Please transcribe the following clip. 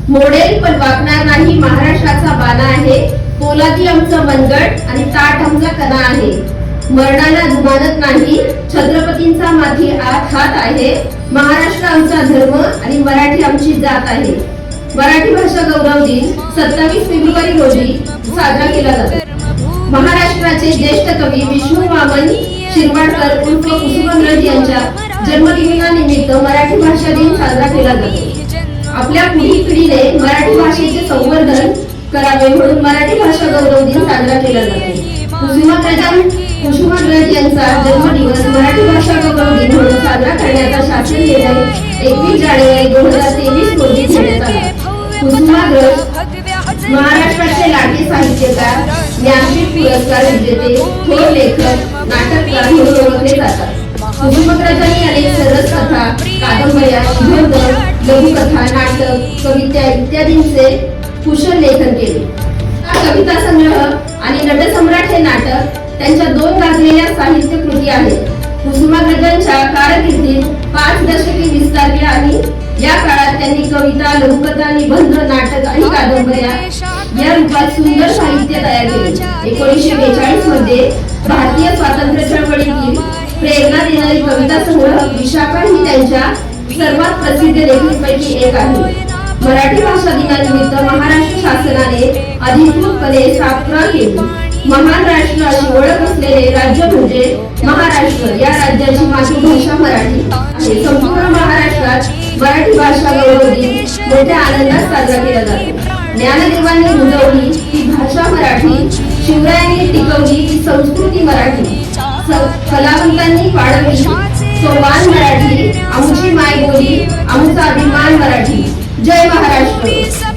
Model पण वाकणार नाही महाराष्ट्राचा बाणा आहे. पोलादी आमचं मनगट आणि ताट आमचा कणा आहे. मरणाला जुमानत नाही छत्रपतींचा माथी हात आहे. महाराष्ट्र आमचा धर्म आणि मराठी आमची जात आहे. मराठी भाषा गौरव दिन 27 फेब्रुवारी रोजी साजरा केला जातो. महाराष्ट्राचे ज्येष्ठ कवी विष्णू वामन शिरवाडकर उर्फ कुसुमाग्रज यांच्या जन्मदिनानिमित्त मराठी भाषा दिन साजरा केला जातो. आपल्या पुढील पिढीने मराठी भाषेचे संवर्धन करावे म्हणून मराठी भाषा गौरव दिन साजरा केला जातो. कुसुमाग्रज यांचा जन्मदिवस मराठी भाषा गौरव दिन म्हणून साजरा करण्याचा शासन निर्णय 21 जानेवारी 2023 रोजी घेण्यात आला. कुसुमाग्रज महाराष्ट्राचे लाडके साहित्यकार, ज्ञानपीठ पुरस्कार विजेते, थोर लेखक, नाटककार म्हणून ओळखले जातात. कुसुमाग्रजांनी अनेक सरस कथा, कादंबऱ्या, निबंध, लघुकथा, नाटक, कविता इत्यादींचे कुशल लेखन केले. कविता संग्रह आणि नटसम्राट हे नाटक त्यांच्या 2 गाजलेल्या साहित्य कृती आहेत. कुसुमाग्रजांच्या कारकिर्दीत 5 दशके विस्तारली आणि या काळात त्यांनी कविता, लघुकथा, निबंध, नाटक आणि कादंबऱ्या या रूपात सुंदर साहित्य तयार केले. 1942 मध्ये भारतीय स्वातंत्र्य चळवळीतील प्रेरणा देणारी कविता संग्रह विशाखा ही त्यांच्या सर्वात प्रसिद्ध लेखकांपैकी एक आहे. मराठी भाषा दिनानिमित्त महाराष्ट्र शासनाने अधिकृतपणे स्थापना केली. महान राष्ट्र अशी ओळख असलेले राज्य म्हणजे महाराष्ट्र. या राज्याची मातृभाषा मराठी आहे. संपूर्ण महाराष्ट्रात मराठी भाषा गौरव दिन मोठ्या आनंदात साजरा केला जातो. ज्ञानदेवांनी रुजवली ती भाषा मराठी, शिवरायांनी टिकवली ती संस्कृती मराठी, कलावंतांनी वाढवली सोपान मराठी, आमची मायबोली, आमचा अभिमान मराठी. जय महाराष्ट्र.